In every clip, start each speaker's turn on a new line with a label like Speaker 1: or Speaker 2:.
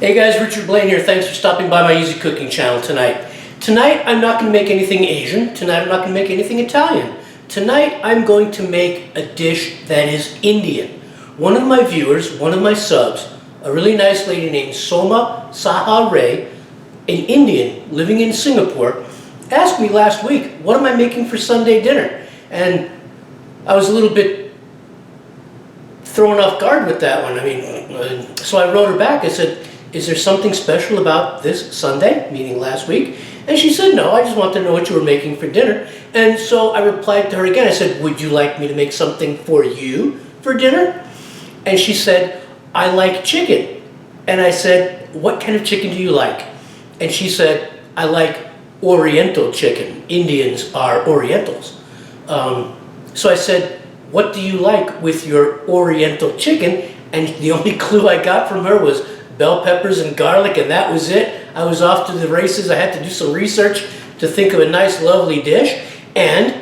Speaker 1: Hey guys, Richard Blaine here. Thanks for stopping by my Easy Cooking channel tonight. Tonight I'm not going to make anything Asian. Tonight I'm not going to make anything Italian. Tonight I'm going to make a dish that is Indian. One of my viewers, one of my subs, a really nice lady named Some Saha Ray, an Indian living in Singapore, asked me last week, what am I making for Sunday dinner? And I was a little bit thrown off guard with that one. So I wrote her back. I said, is there something special about this Sunday, meaning last week? And she said, no, I just want to know what you were making for dinner. And so I replied to her again. I said, would you like me to make something for you for dinner? And she said, I like chicken. And I said, what kind of chicken do you like? And she said, I like Oriental chicken. Indians are Orientals. So I said, what do you like with your Oriental chicken? And the only clue I got from her was bell peppers and garlic, and that was it. I was off to the races. I had to do some research to think of a nice, lovely dish, and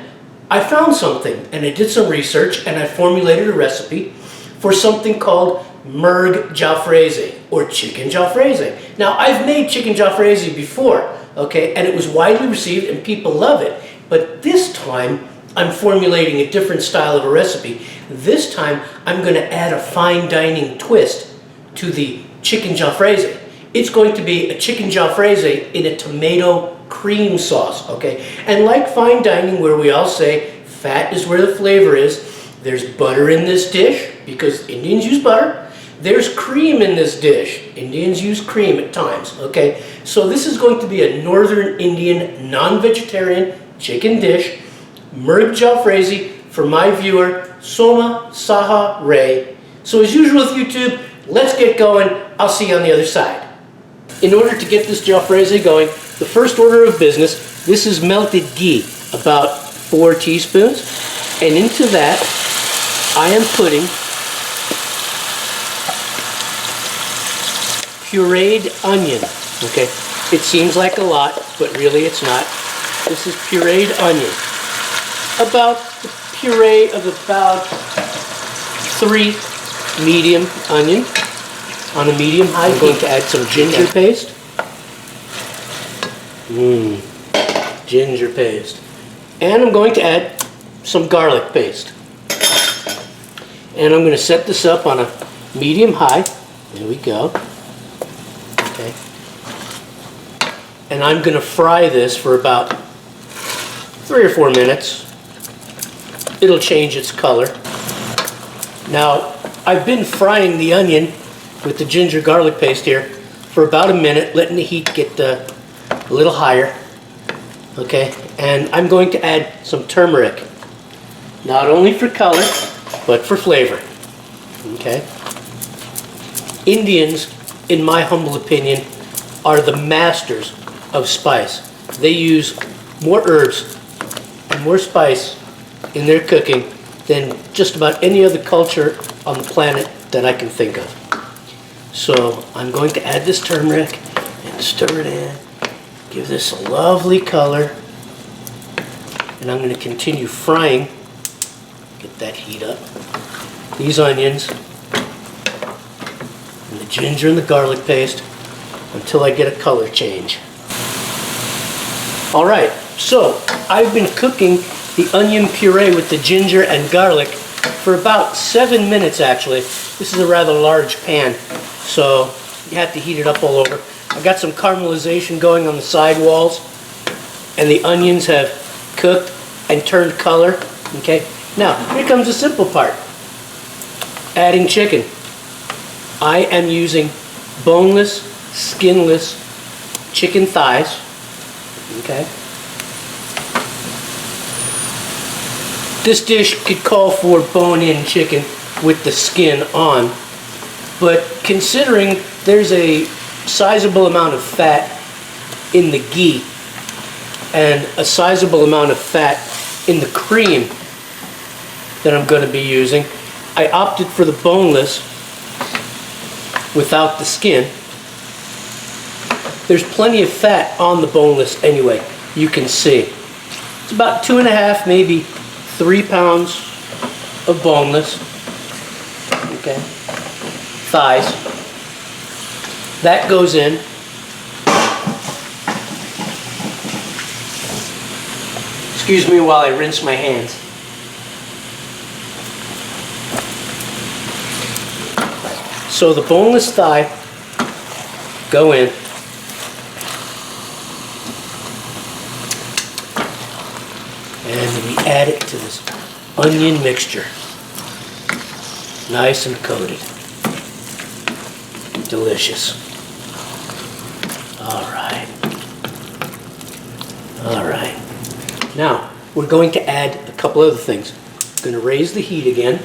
Speaker 1: I found something, and I did some research, and I formulated a recipe for something called Murgh Jalfrezi, or chicken Jalfrezi. Now, I've made chicken Jalfrezi before, okay, and it was widely received, and people love it, but this time, I'm formulating a different style of a recipe. This time, I'm going to add a fine dining twist to the chicken Jalfrezi. It's going to be a chicken Jalfrezi in a tomato cream sauce, okay? And like fine dining, where we all say fat is where the flavor is, there's butter in this dish because Indians use butter. There's cream in this dish. Indians use cream at times, okay? So this is going to be a Northern Indian non-vegetarian chicken dish, Murgh Jalfrezi, for my viewer, Some Saha Ray. So as usual with YouTube, let's get going. I'll see you on the other side. In order to get this Jalfrezi going, the first order of business, this is melted ghee, about 4 teaspoons. And into that, I am putting pureed onion. Okay, it seems like a lot, but really it's not. This is pureed onion. About the puree of about 3 medium onion on a medium-high heat. I'm going to add some ginger paste. Ginger paste. And I'm going to add some garlic paste. And I'm going to set this up on a medium-high. There we go. Okay. And I'm going to fry this for about 3 or 4 minutes. It'll change its color. Now, I've been frying the onion with the ginger garlic paste here for about a minute, letting the heat get a little higher. Okay, and I'm going to add some turmeric, not only for color, but for flavor. Okay. Indians, in my humble opinion, are the masters of spice. They use more herbs and more spice in their cooking than just about any other culture on the planet that I can think of. So I'm going to add this turmeric and stir it in, give this a lovely color, and I'm going to continue frying, get that heat up, these onions and the ginger and the garlic paste until I get a color change. Alright, so I've been cooking the onion puree with the ginger and garlic for about 7 minutes actually. This is a rather large pan, so you have to heat it up all over. I've got some caramelization going on the side walls, and the onions have cooked and turned color. Okay, now here comes the simple part. Adding chicken. I am using boneless, skinless chicken thighs. Okay. This dish could call for bone-in chicken with the skin on, but considering there's a sizable amount of fat in the ghee and a sizable amount of fat in the cream that I'm going to be using, I opted for the boneless without the skin. There's plenty of fat on the boneless anyway, you can see. It's about 2.5, maybe 3 pounds of boneless, okay, thighs. That goes in. Excuse me while I rinse my hands. So the boneless thigh go in. And we add it to this onion mixture. Nice and coated. Delicious. All right. All right. Now, we're going to add a couple other things. We're going to raise the heat again.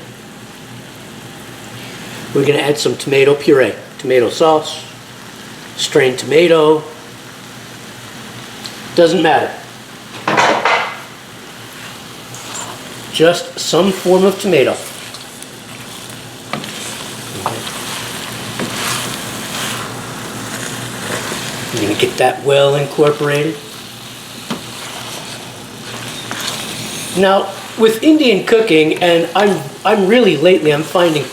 Speaker 1: We're going to add some tomato puree, tomato sauce, strained tomato. Doesn't matter. Just some form of tomato. I'm going to get that well incorporated. Now, with Indian cooking, and I'm really lately I'm finding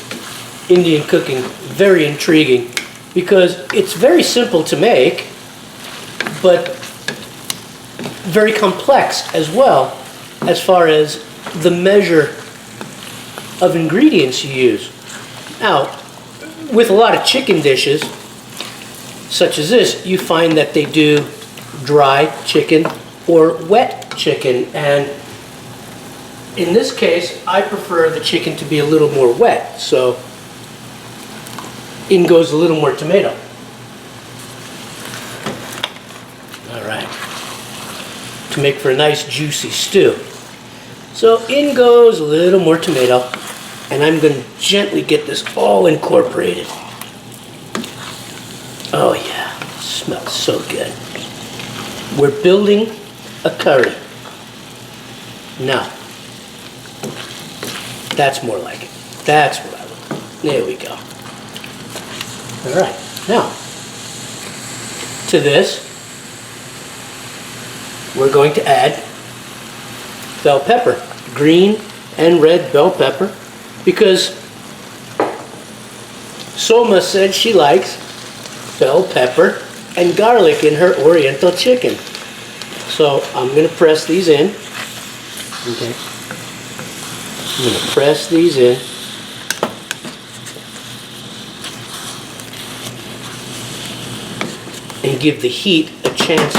Speaker 1: Indian cooking very intriguing because it's very simple to make, but very complex as well as far as the measure of ingredients you use. Now, with a lot of chicken dishes, such as this, you find that they do dry chicken or wet chicken, and in this case, I prefer the chicken to be a little more wet, so in goes a little more tomato. All right, to make for a nice juicy stew. So in goes a little more tomato, and I'm going to gently get this all incorporated. Oh yeah, smells so good. We're building a curry. Now, that's more like it. That's what I want. There we go. All right, now, to this, we're going to add bell pepper, green and red bell pepper, because Soma said she likes bell pepper and garlic in her Oriental chicken. So I'm going to press these in. Okay. I'm going to press these in. And give the heat a chance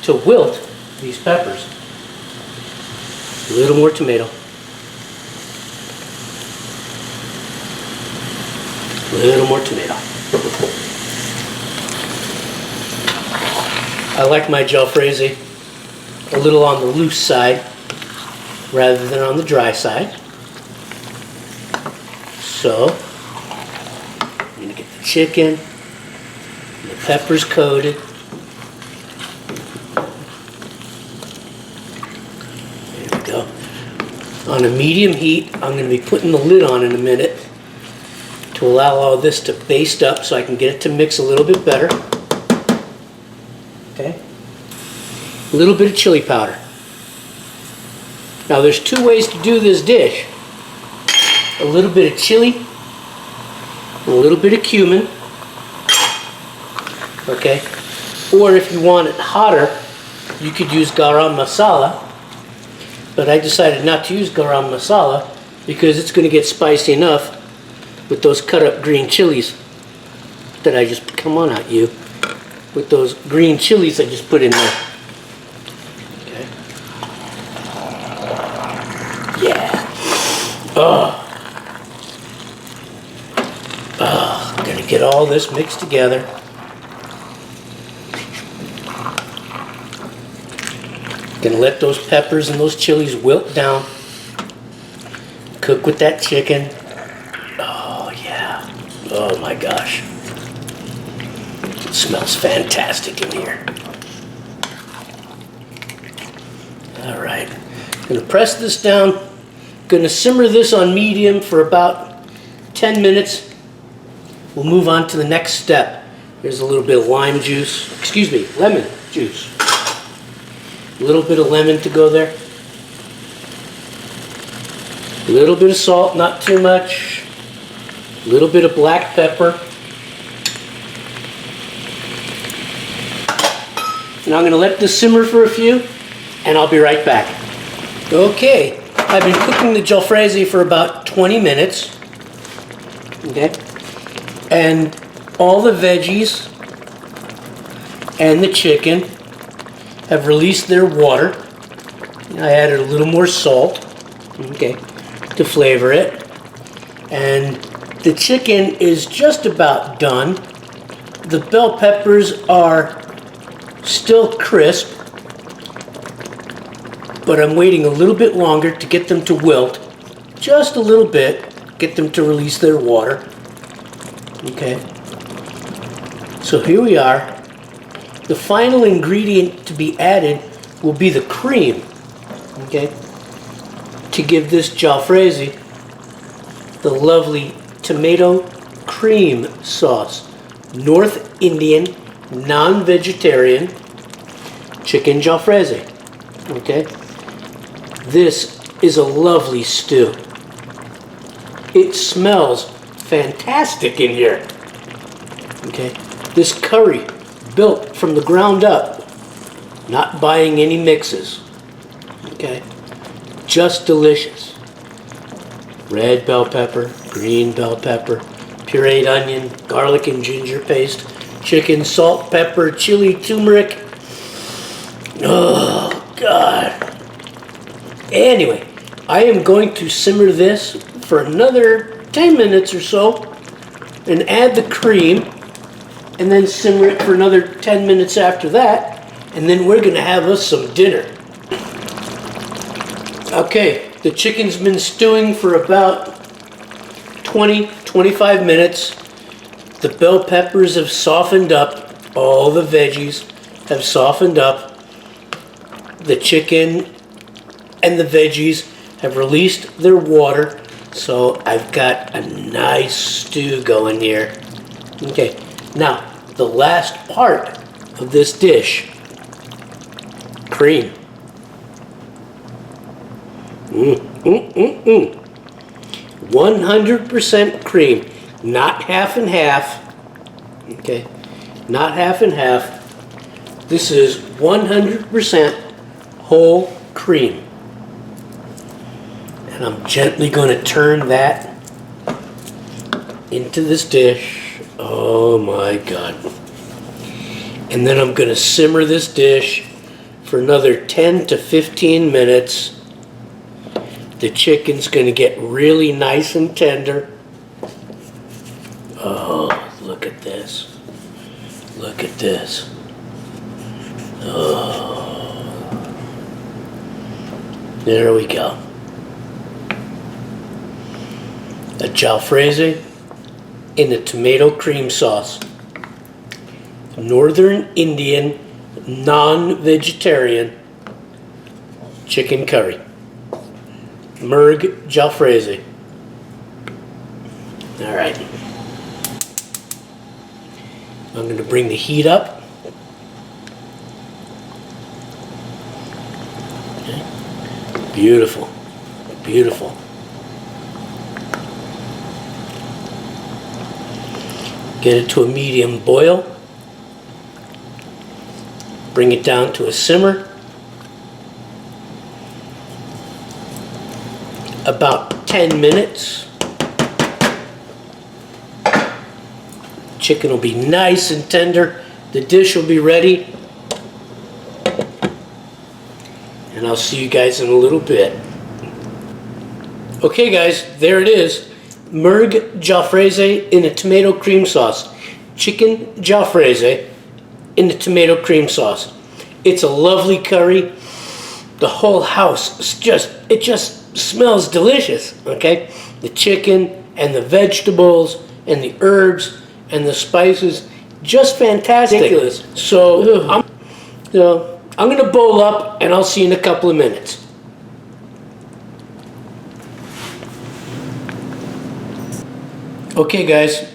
Speaker 1: to wilt these peppers. A little more tomato. A little more tomato. I like my Jalfrezi a little on the loose side rather than on the dry side. So, I'm going to get the chicken, the peppers coated. There we go. On a medium heat, I'm going to be putting the lid on in a minute to allow all this to baste up so I can get it to mix a little bit better. Okay. A little bit of chili powder. Now there's two ways to do this dish. A little bit of chili, a little bit of cumin. Okay. Or if you want it hotter, you could use garam masala. But I decided not to use garam masala because it's going to get spicy enough with those cut up green chilies that I just, come on out you, with those green chilies I just put in there. Okay. Yeah. Oh. Oh, I'm gonna get all this mixed together. Gonna let those peppers and those chilies wilt down. Cook with that chicken. Oh yeah. Oh my gosh. It smells fantastic in here. All right. Gonna press this down. Gonna simmer this on medium for about 10 minutes. We'll move on to the next step. Here's a little bit of lime juice. Excuse me, lemon juice. A little bit of lemon to go there. A little bit of salt, not too much. A little bit of black pepper. And I'm going to let this simmer for a few, and I'll be right back. Okay, I've been cooking the Jalfrezi for about 20 minutes. Okay, and all the veggies and the chicken have released their water. I added a little more salt, okay, to flavor it. And the chicken is just about done. The bell peppers are still crisp, but I'm waiting a little bit longer to get them to wilt. Just a little bit, get them to release their water. Okay. So here we are. The final ingredient to be added will be the cream, okay, to give this Jalfrezi the lovely tomato cream sauce. North Indian, non-vegetarian chicken Jalfrezi, okay. This is a lovely stew. It smells fantastic in here, okay. This curry, built from the ground up, not buying any mixes, okay, just delicious. Red bell pepper, green bell pepper, pureed onion, garlic and ginger paste, chicken, salt, pepper, chili, turmeric. Oh God. Anyway, I am going to simmer this for another 10 minutes or so and add the cream, and then simmer it for another 10 minutes after that, and then we're gonna have us some dinner. Okay, the chicken's been stewing for about 20-25 minutes. The bell peppers have softened up. All the veggies have softened up. The chicken and the veggies have released their water, so I've got a nice stew going here. Okay, now the last part of this dish, cream. 100% cream, not half and half. Okay, not half and half. This is 100% whole cream. And I'm gently going to turn that into this dish. Oh my God. And then I'm going to simmer this dish for another 10 to 15 minutes. The chicken's going to get really nice and tender. Oh, look at this. Look at this. Oh. There we go. A Jalfrezi in a tomato cream sauce. Northern Indian, non-vegetarian chicken curry. Murgh Jalfrezi. All right. I'm going to bring the heat up. Okay. Beautiful. Beautiful. Get it to a medium boil. Bring it down to a simmer. About 10 minutes. Chicken will be nice and tender. The dish will be ready. And I'll see you guys in a little bit. Okay guys, there it is. Murgh Jalfrezi in a tomato cream sauce. Chicken Jalfrezi in a tomato cream sauce. It's a lovely curry. The whole house is it just smells delicious, okay? The chicken and the vegetables and the herbs and the spices, just fantastic. So I'm going to bowl up and I'll see you in a couple of minutes. Okay guys,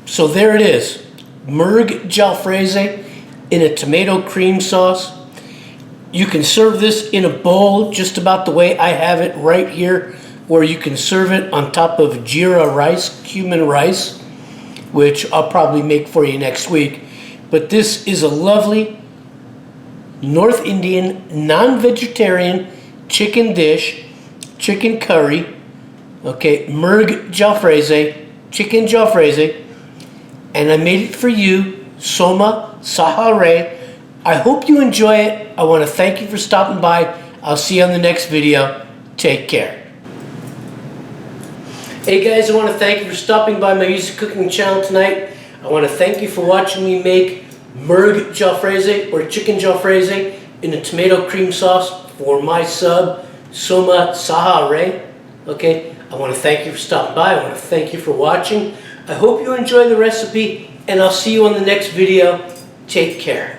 Speaker 1: so there it is. Murgh Jalfrezi in a tomato cream sauce. You can serve this in a bowl just about the way I have it right here, or you can serve it on top of jeera rice, cumin rice, which I'll probably make for you next week. But this is a lovely North Indian, non-vegetarian chicken dish, chicken curry, okay, Murgh Jalfrezi, chicken Jalfrezi, and I made it for you, Some Saha Ray. I hope you enjoy it. I want to thank you for stopping by. I'll see you on the next video. Take care. Hey guys, I want to thank you for stopping by my easy cooking channel tonight. I want to thank you for watching me make Murgh Jalfrezi, or chicken Jalfrezi, in a tomato cream sauce for my sub, Some Saha Ray. Okay, I want to thank you for stopping by. I want to thank you for watching. I hope you enjoy the recipe, and I'll see you on the next video. Take care.